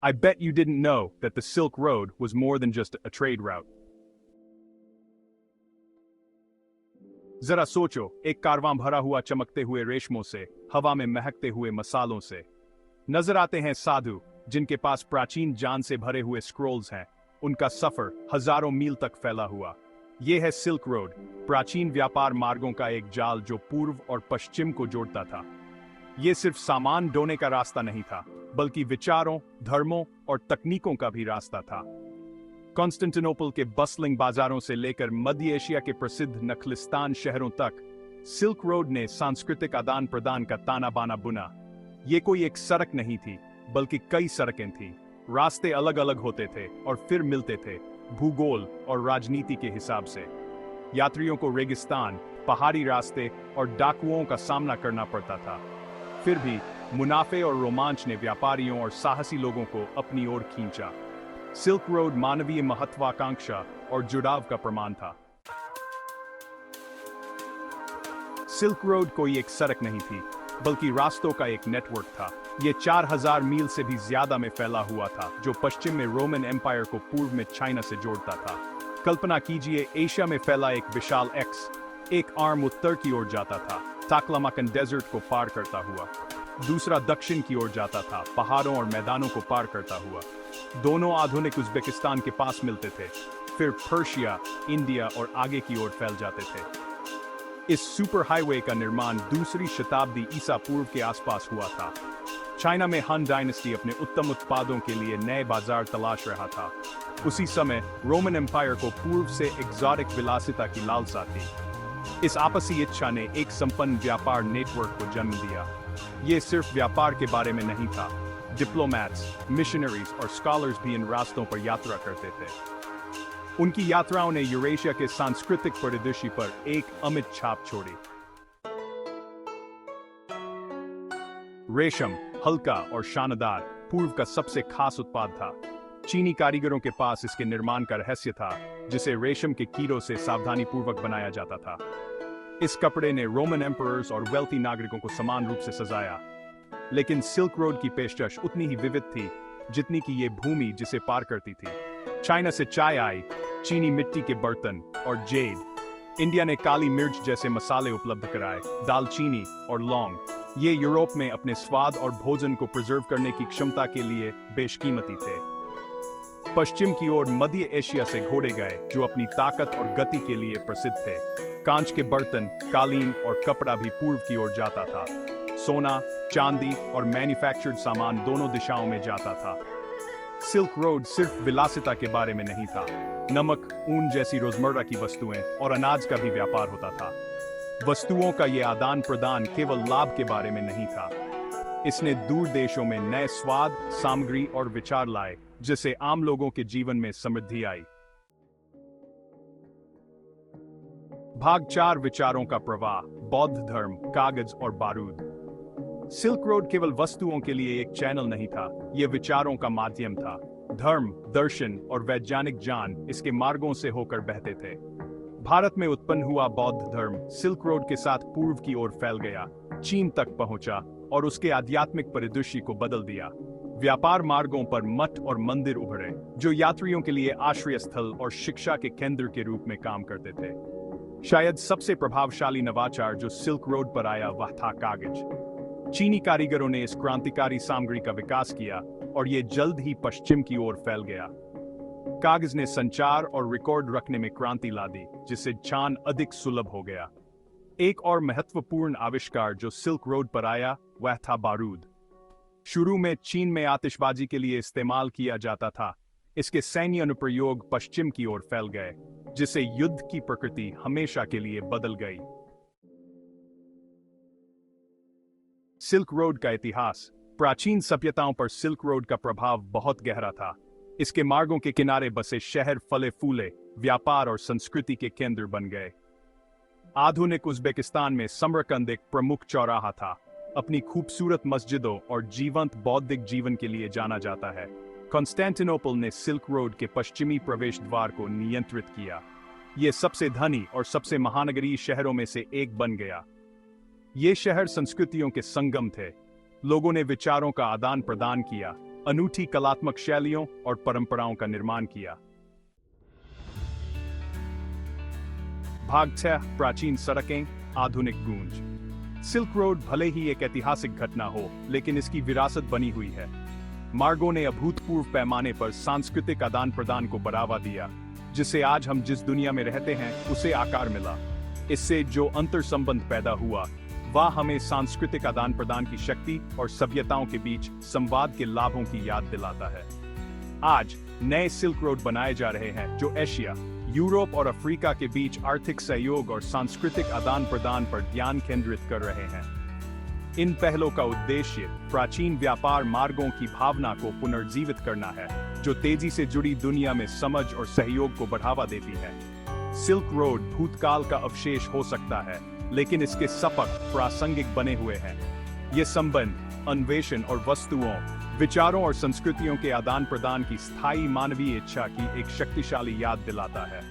I bet you didn't know that the Silk Road was more than just a trade route. जरा सोचो, एक कारवां भरा हुआ चमकते हुए रेशमों से, हवा में महकते हुए मसालों से। नजर आते हैं साधु, जिनके पास प्राचीन जान से भरे हुए स्क्रोल्स हैं। उनका सफर हजारों मील तक फैला हुआ। ये है सिल्क रोड, प्राचीन व्यापार मार्गों का एक जाल जो पूर्व और पश्चिम को जोड़ता था। ये सिर्फ सामान ढोने का रास्ता नहीं था, बल्कि विचारों, धर्मों और तकनीकों का भी रास्ता था। कॉन्स्टेंटिनोपल के बस्लिंग बाजारों से लेकर मध्य एशिया के प्रसिद्ध नखलिस्तान शहरों तक सिल्क रोड ने सांस्कृतिक आदान प्रदान का ताना बाना बुना। ये कोई एक सड़क नहीं थी, बल्कि कई सड़कें थीं। रास्ते अलग अलग होते थे और फिर मिलते थे, भूगोल और राजनीति के हिसाब से। यात्रियों को रेगिस्तान, पहाड़ी रास्ते और डाकुओं का सामना करना पड़ता था। फिर भी मुनाफे और रोमांच ने व्यापारियों और साहसी लोगों को अपनी ओर खींचा। सिल्क रोड मानवीय महत्वाकांक्षा और जुड़ाव का प्रमाण था। सिल्क रोड कोई एक सड़क नहीं थी, बल्कि रास्तों का एक नेटवर्क था। यह 4000 मील से भी ज्यादा में फैला हुआ था, जो पश्चिम में रोमन एम्पायर को पूर्व में चाइना से जोड़ता था। कल्पना कीजिए, एशिया में फैला एक विशाल एक्स, एक आर्म उत्तर की ओर जाता था, ताकलामाकन डेजर्ट को पार करता हुआ। दूसरा दक्षिण की ओर जाता था, पहाड़ों और मैदानों को पार करता हुआ। दोनों आधुनिक उज़्बेकिस्तान के पास मिलते थे, फिर पर्शिया, इंडिया और आगे की ओर फैल जाते थे। इस सुपर हाईवे का निर्माण दूसरी शताब्दी ईसा पूर्व के आसपास हुआ था। चाइना में हान डायनेस्टी अपने उत्तम उत्पादों के लिए नए बाजार तलाश रहा था। उसी समय रोमन एम्पायर को पूर्व से एक्सोटिक विलासिता की लालसा थी। इस आपसी इच्छा ने एक संपन्न व्यापार नेटवर्क को जन्म दिया। ये सिर्फ व्यापार के बारे में नहीं था। डिप्लोमैट्स, मिशनरीज और स्कॉलर्स भी इन रास्तों पर यात्रा करते थे। उनकी यात्राओं ने यूरेशिया के सांस्कृतिक परिदृश्य पर एक अमिट छाप छोड़ी। रेशम, हल्का और शानदार, पूर्व का सबसे खास उत्पाद था। चीनी कारीगरों के पास इसके निर्माण का रहस्य था, जिसे रेशम के कीड़ों से सावधानीपूर्वक बनाया जाता था। इस कपड़े ने रोमन एम्परर्स और वेल्थी नागरिकों को समान रूप से सजाया। लेकिन सिल्क रोड की पेशकश उतनी ही विविध थी, जितनी कि ये भूमि जिसे पार करती थी। चाइना से चाय आई, चीनी मिट्टी के बर्तन और जेड। इंडिया ने काली मिर्च जैसे मसाले उपलब्ध कराए, दालचीनी और लौंग। ये यूरोप में अपने स्वाद और भोजन को प्रिजर्व करने की क्षमता के लिए बेशकीमती थे। पश्चिम की ओर मध्य एशिया से घोड़े गए, जो अपनी ताकत और गति के लिए प्रसिद्ध थे। कांच के बर्तन, कालीन और कपड़ा भी पूर्व की ओर जाता था। सोना, चांदी और मैन्युफैक्चर्ड सामान दोनों दिशाओं में जाता था। सिल्क रोड सिर्फ विलासिता के बारे में नहीं था। नमक, ऊन जैसी रोजमर्रा की वस्तुएं और अनाज का भी व्यापार होता था। वस्तुओं का यह आदान प्रदान केवल लाभ के बारे में नहीं था। इसने दूर देशों में नए स्वाद, सामग्री और विचार लाए, जिससे आम लोगों के जीवन में समृद्धि आई। भाग 4, विचारों का प्रवाह, बौद्ध धर्म, कागज और बारूद। सिल्क रोड केवल वस्तुओं के लिए एक चैनल नहीं था, यह विचारों का माध्यम था। धर्म, दर्शन और वैज्ञानिक ज्ञान इसके मार्गों से होकर बहते थे। भारत में उत्पन्न हुआ बौद्ध धर्म सिल्क रोड के साथ पूर्व की ओर फैल गया, चीन तक पहुंचा और उसके आध्यात्मिक परिदृश्य को बदल दिया। व्यापार मार्गों पर मठ और मंदिर उभरे, जो यात्रियों के लिए आश्रय स्थल और शिक्षा के केंद्र के रूप में काम करते थे। शायद सबसे प्रभावशाली नवाचार जो सिल्क रोड पर आया वह था कागज। चीनी कारीगरों ने इस क्रांतिकारी सामग्री का विकास किया और यह जल्द ही पश्चिम की ओर फैल गया। कागज ने संचार और रिकॉर्ड रखने में क्रांति ला दी, जिससे ज्ञान अधिक सुलभ हो गया। एक और महत्वपूर्ण आविष्कार जो सिल्क रोड पर आया वह था बारूद। शुरू में चीन में आतिशबाजी के लिए इस्तेमाल किया जाता था। इसके सैन्य अनुप्रयोग पश्चिम की ओर फैल गए, जिससे युद्ध की प्रकृति हमेशा के लिए बदल गई। सिल्क रोड का इतिहास। प्राचीन सभ्यताओं पर सिल्क रोड का प्रभाव बहुत गहरा था। इसके मार्गों के किनारे बसे शहर फले फूले, व्यापार और संस्कृति के केंद्र बन गए। आधुनिक उज़्बेकिस्तान में समरकंद एक प्रमुख चौराहा था। अपनी खूबसूरत मस्जिदों और जीवंत बौद्धिक जीवन के लिए जाना जाता है। कॉन्स्टेंटिनोपल ने सिल्क रोड के पश्चिमी प्रवेश द्वार को नियंत्रित किया। यह सबसे धनी और सबसे महानगरीय शहरों में से एक बन गया। ये शहर संस्कृतियों के संगम थे। लोगों ने विचारों का आदान प्रदान किया, अनूठी कलात्मक शैलियों और परंपराओं का निर्माण किया। भाग 6 प्राचीन सड़कें, आधुनिक गूंज। सिल्क रोड भले ही एक ऐतिहासिक घटना हो, लेकिन इसकी विरासत बनी हुई है। मार्गों ने अभूतपूर्व पैमाने पर सांस्कृतिक आदान प्रदान को बढ़ावा दिया, जिससे आज हम जिस दुनिया में रहते हैं उसे आकार मिला। इससे जो अंतर संबंध पैदा हुआ, वह हमें सांस्कृतिक आदान प्रदान की शक्ति और सभ्यताओं के बीच संवाद के लाभों की याद दिलाता है। आज नए सिल्क रोड बनाए जा रहे हैं जो एशिया, यूरोप और अफ्रीका के बीच आर्थिक सहयोग और सांस्कृतिक आदान प्रदान पर ध्यान केंद्रित कर रहे हैं। इन पहलों का उद्देश्य प्राचीन व्यापार मार्गों की भावना को पुनर्जीवित करना है, जो तेजी से जुड़ी दुनिया में समझ और सहयोग को बढ़ावा देती है। सिल्क रोड भूतकाल का अवशेष हो सकता है, लेकिन इसके सपक प्रासंगिक बने हुए हैं। ये संबंध, अन्वेषण और वस्तुओं, विचारों और संस्कृतियों के आदान प्रदान की स्थायी मानवीय इच्छा की एक शक्तिशाली याद दिलाता है।